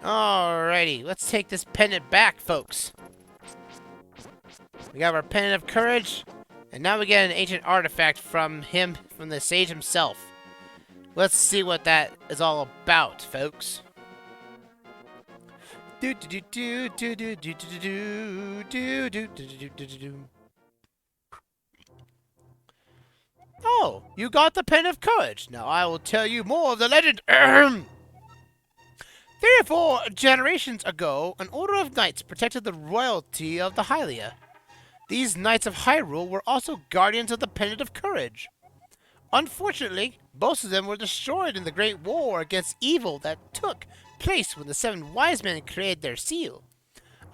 Alrighty, let's take this pendant back, folks. We got our Pendant of Courage, and now we get an ancient artifact from the sage himself. Let's see what that is all about, folks. Oh, you got the Pendant of Courage. Now I will tell you more of the legend. 3 or 4 generations ago, an order of knights protected the royalty of the Hylia. These knights of Hyrule were also guardians of the Pendant of Courage. Unfortunately, most of them were destroyed in the Great War against evil that took place when the 7 wise men created their seal.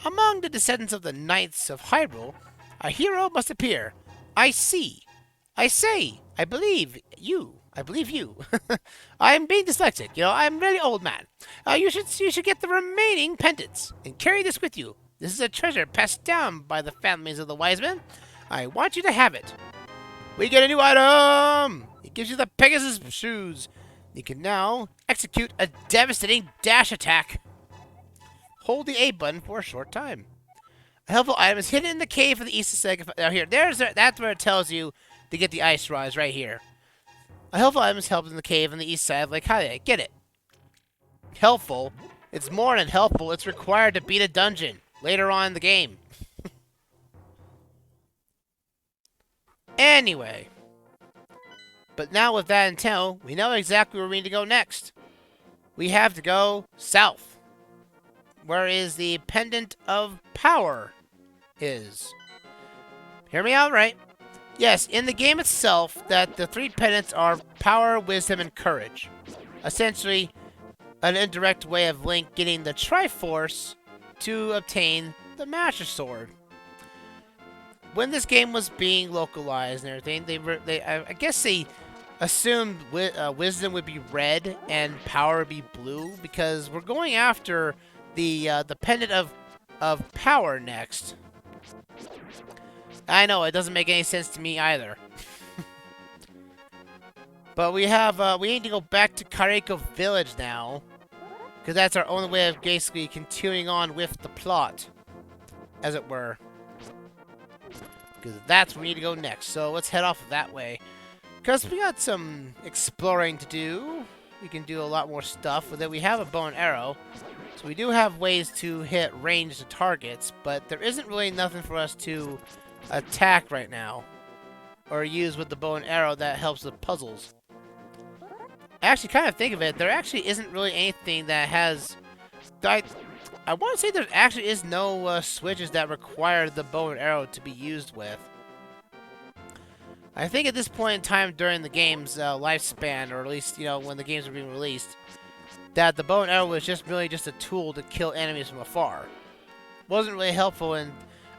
Among the descendants of the Knights of Hyrule, a hero must appear. I say, I believe you. I am being dyslexic, I'm a really old man. You should get the remaining pendants and carry this with you. This is a treasure passed down by the families of the wise men. I want you to have it. We get a new item! It gives you the Pegasus Shoes. You can now execute a devastating dash attack. Hold the A button for a short time. A helpful item is hidden in the cave of the east side. Now here, that's where it tells you to get the ice rods right here. A helpful item is held in the cave on the east side of Lake Hylia. Get it. Helpful? It's more than helpful. It's required to beat a dungeon later on in the game. Anyway. But now with that in tow, we know exactly where we need to go next. We have to go south. Where is the Pendant of Power is. Hear me out right. Yes, in the game itself, that the 3 pendants are Power, Wisdom, and Courage. Essentially, an indirect way of Link getting the Triforce to obtain the Master Sword. When this game was being localized and everything, I guess they assumed Wisdom would be red and Power would be blue, because we're going after the Pendant of Power next. I know, it doesn't make any sense to me either. But we need to go back to Kareko Village now, because that's our only way of basically continuing on with the plot, as it were. Because that's where we need to go next. So let's head off that way. Because we got some exploring to do. We can do a lot more stuff. But then we have a bow and arrow. So we do have ways to hit ranged targets. But there isn't really nothing for us to attack right now. Or use with the bow and arrow that helps with puzzles. Actually, kind of think of it, there actually isn't really anything that has... I want to say there actually is no switches that require the bow and arrow to be used with. I think at this point in time during the game's lifespan, or at least, when the games were being released, that the bow and arrow was just really just a tool to kill enemies from afar. Wasn't really helpful, and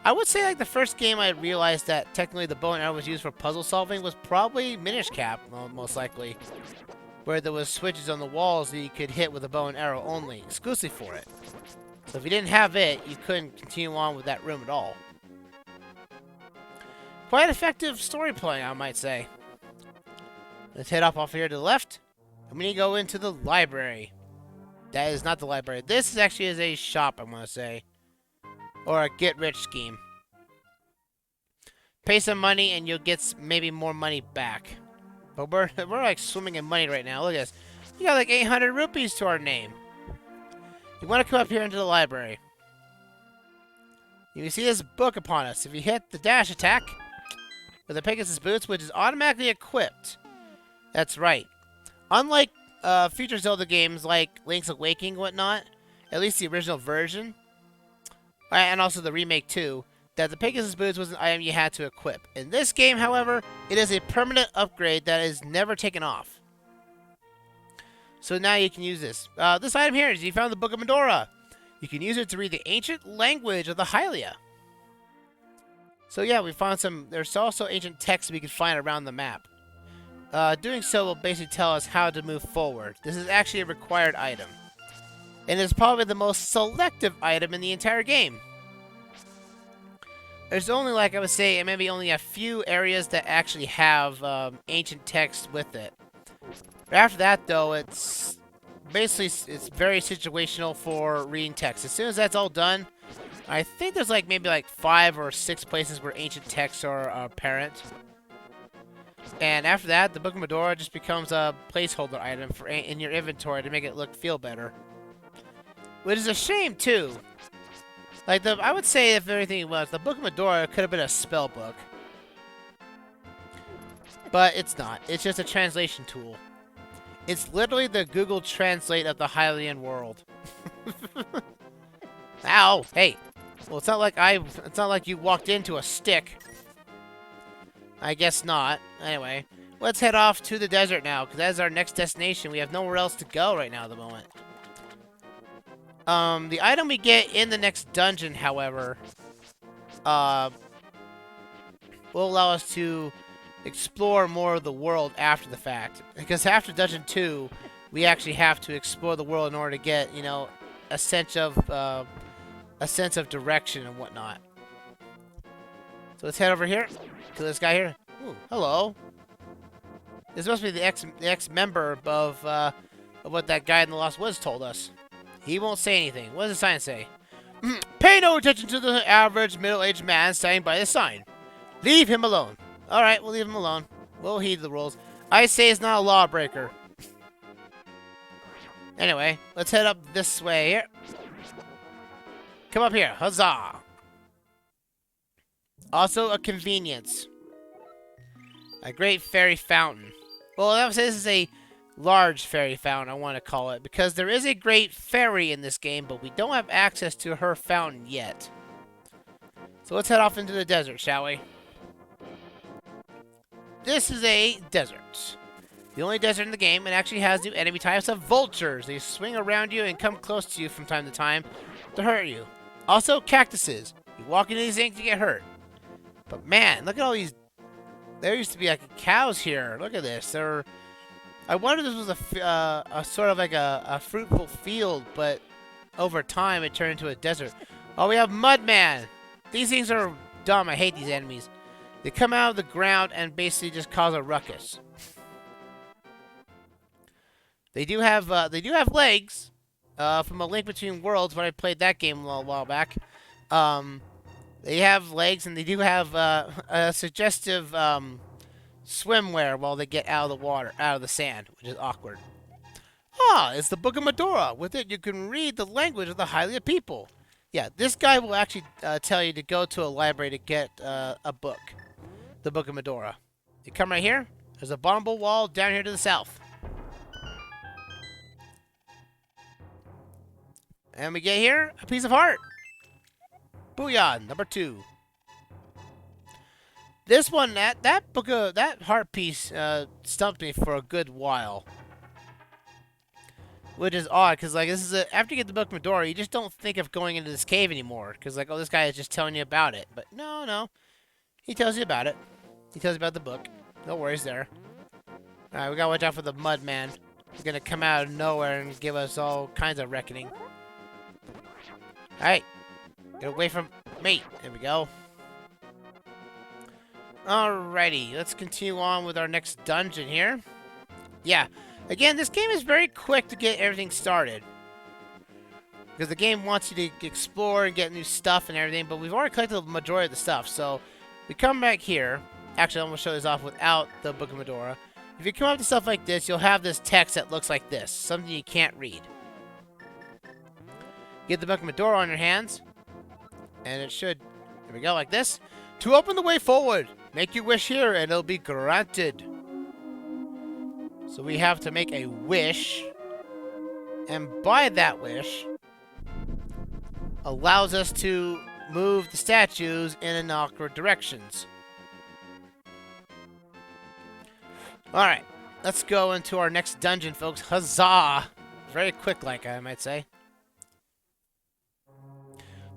I would say like the first game I realized that technically the bow and arrow was used for puzzle solving was probably Minish Cap, most likely. Where there was switches on the walls that you could hit with a bow and arrow only, exclusive for it. So if you didn't have it, you couldn't continue on with that room at all. Quite effective story playing, I might say. Let's head off here to the left. And we need to go into the library. That is not the library. This actually is a shop, I want to say. Or a get-rich scheme. Pay some money and you'll get maybe more money back. But we're like swimming in money right now. Look at this. We got like 800 rupees to our name. You want to come up here into the library. You can see this book upon us. If you hit the dash attack with the Pegasus Boots, which is automatically equipped. That's right. Unlike future Zelda games like Link's Awakening and whatnot, at least the original version, and also the remake too, that the Pegasus Boots was an item you had to equip. In this game, however, it is a permanent upgrade that is never taken off. So now you can use this. This item here is you found the Book of Medora. You can use it to read the ancient language of the Hylia. So yeah, we found some... There's also ancient texts we can find around the map. Doing so will basically tell us how to move forward. This is actually a required item. And it's probably the most selective item in the entire game. There's only, like I would say, maybe only a few areas that actually have ancient text with it. But after that, though, it's basically it's very situational for reading text. As soon as that's all done, I think there's like maybe like 5 or 6 places where ancient texts are apparent. And after that, the Book of Medora just becomes a placeholder item for in your inventory to make it feel better. Which is a shame too. Like I would say if everything was, the Book of Medora could have been a spell book. But it's not. It's just a translation tool. It's literally the Google Translate of the Hylian world. Ow! Hey! Well, it's not like you walked into a stick. I guess not. Anyway, let's head off to the desert now, because that is our next destination. We have nowhere else to go right now at the moment. The item we get in the next dungeon, however, will allow us to explore more of the world after the fact. Because after Dungeon 2, we actually have to explore the world in order to get, you know, a sense of direction and whatnot. So let's head over here to this guy here. Ooh, hello. This must be the ex-member of what that guy in the Lost Woods told us. He won't say anything. What does the sign say? Pay no attention to the average middle-aged man standing by the sign. Leave him alone. Alright, we'll leave him alone. We'll heed the rules. I say it's not a lawbreaker. Anyway, let's head up this way here. Come up here. Huzzah! Also a convenience. A great fairy fountain. Well, I would say this is a large fairy fountain, I want to call it, because there is a great fairy in this game, but we don't have access to her fountain yet. So let's head off into the desert, shall we? This is a desert. The only desert in the game. It actually has new enemy types of vultures. They swing around you and come close to you from time to time to hurt you. Also, cactuses. You walk into these things, you get hurt. But man, look at all these. There used to be like cows here. Look at this. I wonder if this was a sort of like a fruitful field, but over time it turned into a desert. Oh, we have Mudman. These things are dumb. I hate these enemies. They come out of the ground and basically just cause a ruckus. They do have legs. From A Link Between Worlds, when I played that game a while back. They have legs, and they do have a suggestive swimwear while they get out of the water, out of the sand, which is awkward. Ah, it's the Book of Medora. With it, you can read the language of the Hylia people. Yeah, this guy will actually tell you to go to a library to get a book. The Book of Medora. You come right here. There's a bombable wall down here to the south. And we get here a piece of heart. Booyah, number 2. This one, that heart piece stumped me for a good while. Which is odd, because like after you get the Book of Medora, you just don't think of going into this cave anymore. Because like, oh, this guy is just telling you about it. But no. He tells you about it. He tells you about the book. No worries there. Alright, we gotta watch out for the mud man. He's gonna come out of nowhere and give us all kinds of reckoning. Alright. Get away from me. There we go. Alrighty, let's continue on with our next dungeon here. Yeah. Again, this game is very quick to get everything started. Because the game wants you to explore and get new stuff and everything, but we've already collected the majority of the stuff, so we come back here. Actually, I'm going to show this off without the Book of Medora. If you come up to stuff like this, you'll have this text that looks like this. Something you can't read. Get the Book of Medora on your hands. And it should, here we go, like this. To open the way forward, make your wish here and it'll be granted. So we have to make a wish. And by that wish, allows us to move the statues in awkward directions. Alright, let's go into our next dungeon, folks. Huzzah! Very quick, like I might say.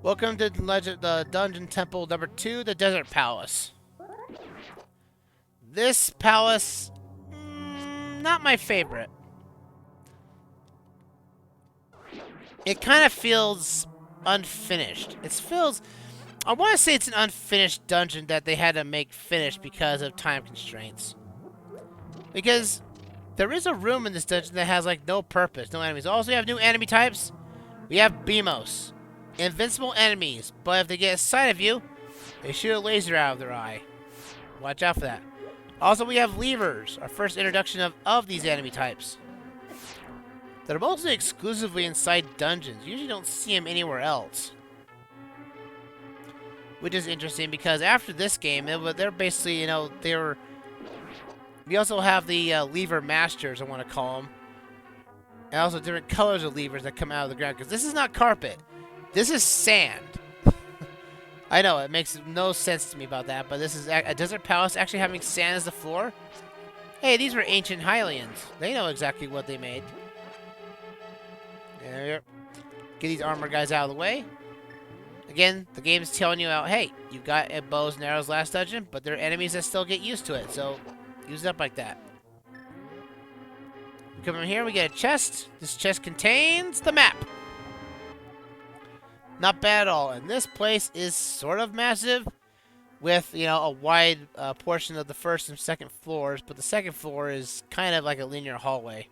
Welcome to the Dungeon Temple number 2, the Desert Palace. This palace, not my favorite. It kind of feels unfinished. It feels, I want to say it's an unfinished dungeon that they had to make finished because of time constraints. Because there is a room in this dungeon that has, like, no purpose, no enemies. Also, we have new enemy types. We have Beamos. Invincible enemies, but if they get a sight of you, they shoot a laser out of their eye. Watch out for that. Also, we have levers, our first introduction of these enemy types. They're mostly exclusively inside dungeons. You usually don't see them anywhere else. Which is interesting because after this game, they're basically, you know, they're... We also have the lever masters, I want to call them. And also different colors of levers that come out of the ground. Because this is not carpet. This is sand. I know, it makes no sense to me about that. But this is a desert palace actually having sand as the floor. Hey, these were ancient Hylians. They know exactly what they made. There. Get these armor guys out of the way. Again, the game is telling you out, hey, you got a bows and arrows last dungeon, but there are enemies that still get used to it. So, use it up like that. We come in here, we get a chest. This chest contains the map. Not bad at all. And this place is sort of massive with, you know, a wide portion of the first and second floors, but the second floor is kind of like a linear hallway.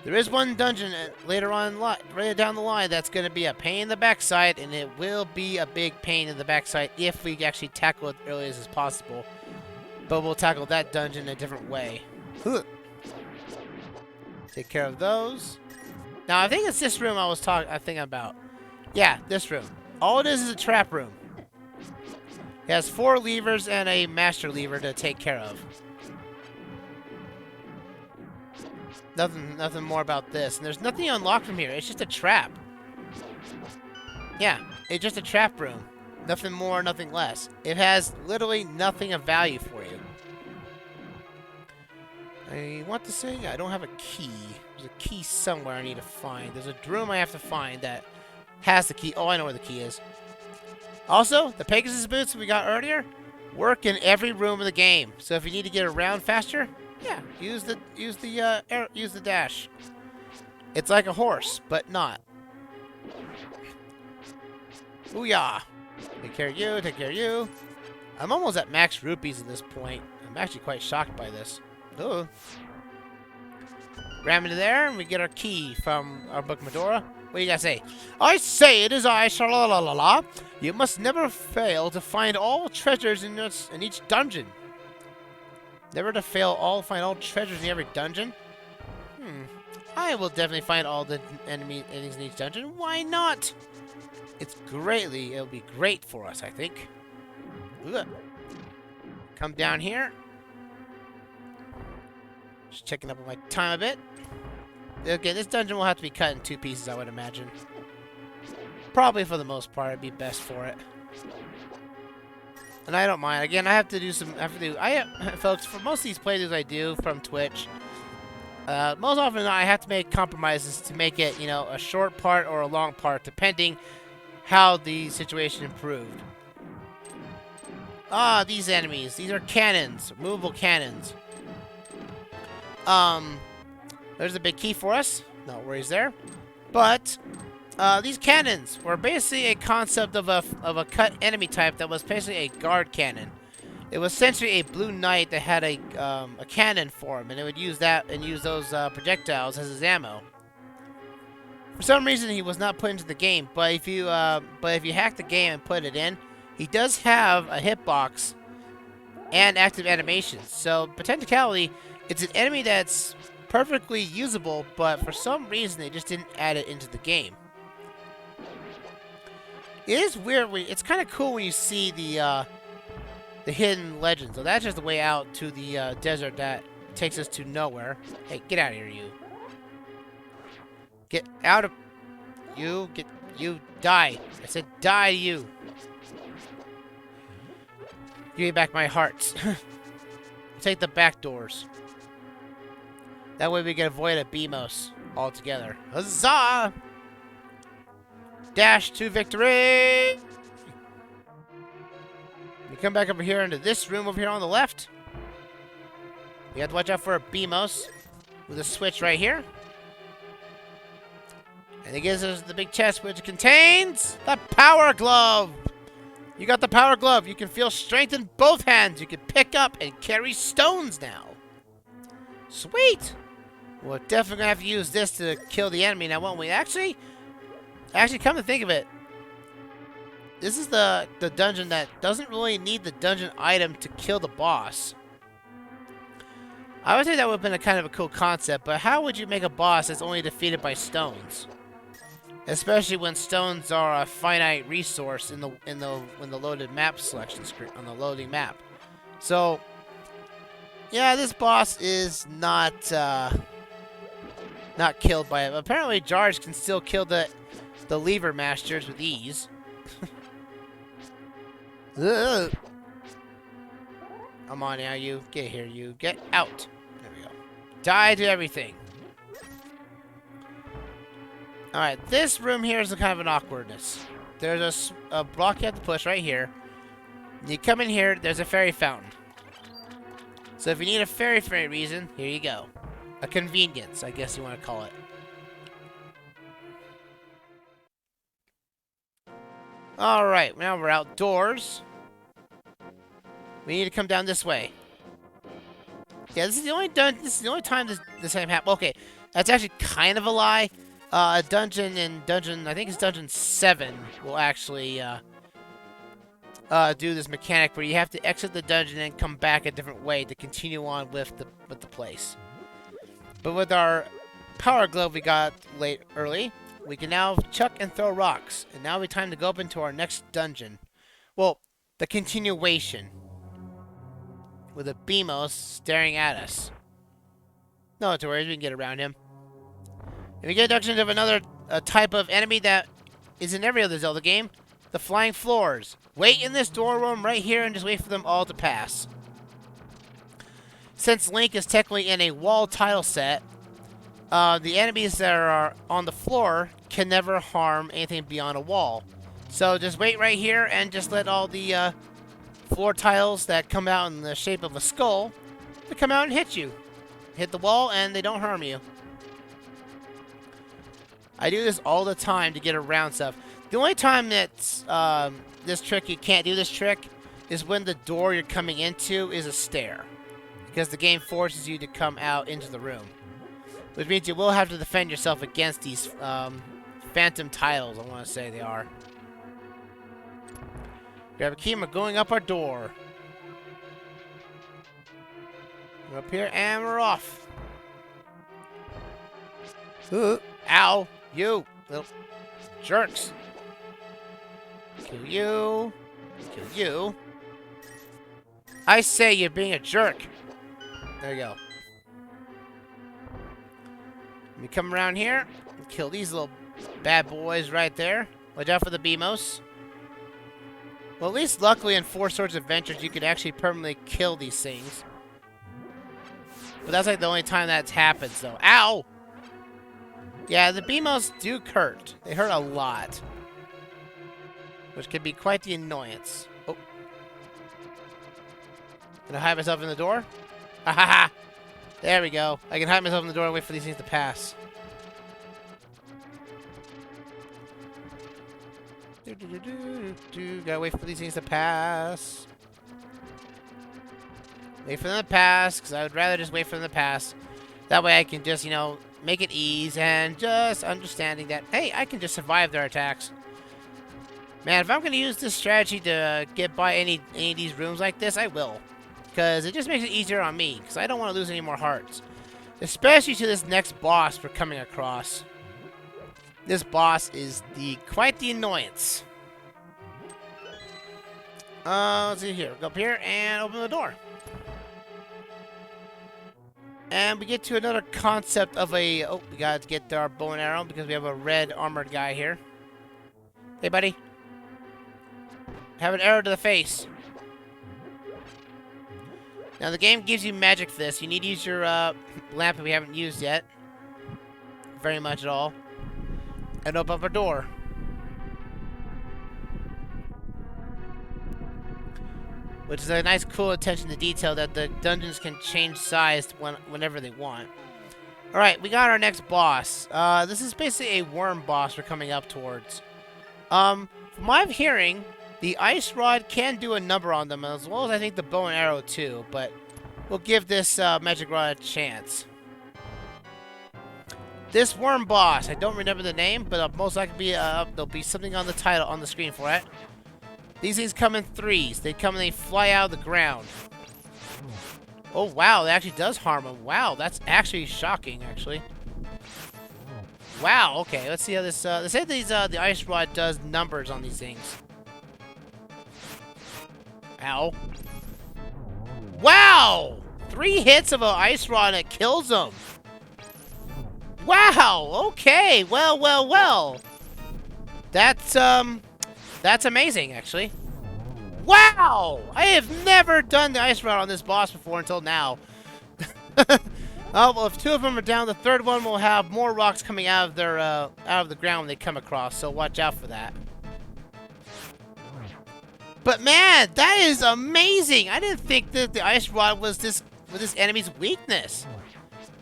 There is one dungeon later on, right down the line, that's going to be a pain in the backside, and it will be a big pain in the backside if we actually tackle it early as possible. But we'll tackle that dungeon in a different way. Take care of those. Now, I think it's this room I was thinking about. Yeah, this room. All it is a trap room. It has 4 levers and a master lever to take care of. Nothing more about this. And there's nothing unlocked from here. It's just a trap. Yeah, it's just a trap room. Nothing more, nothing less. It has literally nothing of value for you. I want to say I don't have a key. There's a key somewhere I need to find. There's a room I have to find that has the key. Oh, I know where the key is. Also, the Pegasus Boots we got earlier work in every room of the game. So if you need to get around faster, yeah, use the dash. It's like a horse, but not. Booyah! Take care of you, take care of you. I'm almost at max rupees at this point. I'm actually quite shocked by this. Oh. Ram into there, and we get our key from our book Medora. What do you guys say? I say it is I, sha-la-la-la-la. You must never fail to find all treasures in each dungeon. Never to fail find all treasures in every dungeon? I will definitely find all the enemies in each dungeon. Why not? It'll be great for us, I think. Look. Come down here. Just checking up on my time a bit. Okay, this dungeon will have to be cut in 2 pieces, I would imagine. Probably for the most part, it'd be best for it. And I don't mind. Again, folks, for most of these playthroughs I do from Twitch, most often than not, I have to make compromises to make it, you know, a short part or a long part, depending how the situation improved. Ah, these enemies. These are cannons. Movable cannons. There's a big key for us. No worries there. But these cannons were basically a concept of a cut enemy type that was basically a guard cannon. It was essentially a blue knight that had a cannon form, and it would use that and use those projectiles as his ammo. For some reason, he was not put into the game, but if you hack the game and put it in, he does have a hitbox and active animations. So, potentiality, it's an enemy that's perfectly usable, but for some reason they just didn't add it into the game. It is weird. It's kind of cool when you see the hidden legends. So that's just the way out to the desert that takes us to nowhere. Hey, get out of here, you. Get out of... You die. I said die, you. Give me back my hearts. Take the back doors. That way we can avoid a Beamos altogether. Huzzah! Dash to victory! We come back over here into this room over here on the left. We have to watch out for a Beamos with a switch right here. And it gives us the big chest, which contains the Power Glove. You got the Power Glove. You can feel strength in both hands. You can pick up and carry stones now. Sweet. We're definitely going to have to use this to kill the enemy now, won't we? Actually, come to think of it, this is the dungeon that doesn't really need the dungeon item to kill the boss. I would say that would have been a kind of a cool concept, but how would you make a boss that's only defeated by stones? Especially when stones are a finite resource in the loaded map selection screen on the loading map. So, yeah, this boss is not killed by it. Apparently, Jars can still kill the lever masters with ease. Ugh. Come on now, you get here. You get out. There we go. Die to everything. Alright, this room here is a kind of an awkwardness. There's a block you have to push right here. You come in here, there's a fairy fountain. So if you need a fairy for any reason, here you go. A convenience, I guess you want to call it. Alright, now we're outdoors. We need to come down this way. Yeah, this is the only time this time happened. Okay, that's actually kind of a lie. I think it's Dungeon 7 will actually do this mechanic where you have to exit the dungeon and come back a different way to continue on with the place. But with our Power Glove we got early, we can now chuck and throw rocks. And now it's time to go up into our next dungeon. Well, the continuation. With a Beamos staring at us. No, not to worry, we can get around him. And we get introduction of another type of enemy that is in every other Zelda game. The flying floors. Wait in this door room right here and just wait for them all to pass. Since Link is technically in a wall tile set, the enemies that are on the floor can never harm anything beyond a wall. So just wait right here and just let all the floor tiles that come out in the shape of a skull to come out and hit you. Hit the wall and they don't harm you. I do this all the time to get around stuff. The only time that's this trick you can't do this trick is when the door you're coming into is a stair. Because the game forces you to come out into the room. Which means you will have to defend yourself against these phantom tiles, I want to say they are. Grab a key and we're going up our door. We're up here and we're off. Ow! You little jerks. Kill you. Kill you. I say you're being a jerk. There you go. Let me come around here and kill these little bad boys right there. Watch out for the Beamos. Well, at least luckily in Four Swords Adventures, you can actually permanently kill these things. But that's like the only time that's happened, so. Ow! Yeah, the Beamos do hurt. They hurt a lot. Which can be quite the annoyance. Oh. Can I hide myself in the door? Ha ha ha! There we go. I can hide myself in the door and wait for these things to pass. Gotta wait for these things to pass. Wait for them to pass, because I would rather just wait for them to pass. That way I can just, you know, make it ease and just understanding that, hey, I can just survive their attacks. Man, if I'm going to use this strategy to get by any of these rooms like this, I will. Because it just makes it easier on me, because I don't want to lose any more hearts. Especially to this next boss we're coming across. This boss is quite the annoyance. Let's see here. Go up here and open the door. And we get to another concept of a... Oh, we got to get our bow and arrow because we have a red armored guy here. Hey, buddy. Have an arrow to the face. Now, the game gives you magic for this. You need to use your lamp that we haven't used yet. Very much at all. And open up a door. Which is a nice, cool attention to detail that the dungeons can change size whenever they want. Alright, we got our next boss. This is basically a worm boss we're coming up towards. From my hearing, the ice rod can do a number on them, as well as I think the bow and arrow too, but we'll give this magic rod a chance. This worm boss, I don't remember the name, but most likely there'll be something on the title on the screen for it. These things come in threes. They come and they fly out of the ground. Oh wow, that actually does harm them. Wow, that's actually shocking, actually. Wow, okay, let's see how this, they say these, the ice rod does numbers on these things. Ow. Wow! 3 hits of an ice rod and it kills them. Wow, okay, well. That's amazing, actually. Wow! I have never done the ice rod on this boss before until now. Oh, well, if 2 of them are down, the 3rd one will have more rocks coming out of their, out of the ground when they come across, so watch out for that. But man, that is amazing! I didn't think that the ice rod was this enemy's weakness.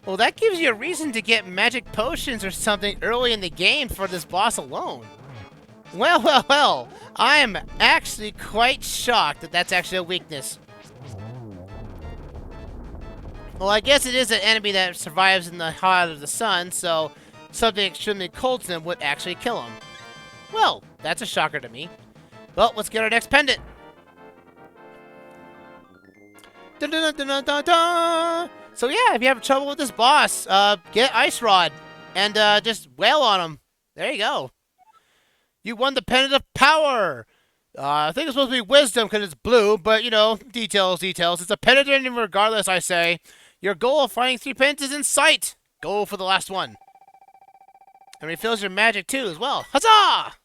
Well, that gives you a reason to get magic potions or something early in the game for this boss alone. Well. I am actually quite shocked that that's actually a weakness. Well, I guess it is an enemy that survives in the heart of the sun, so something extremely cold to them would actually kill him. Well, that's a shocker to me. Well, let's get our next pendant. Dun, dun, dun, dun, dun, dun. So yeah, if you have trouble with this boss, get Ice Rod and just wail on him. There you go. You won the Pendant of Power. I think it's supposed to be Wisdom because it's blue, but you know, details. It's a pendant regardless, I say. Your goal of finding 3 pendants is in sight. Go for the last one. And refills your magic too as well. Huzzah!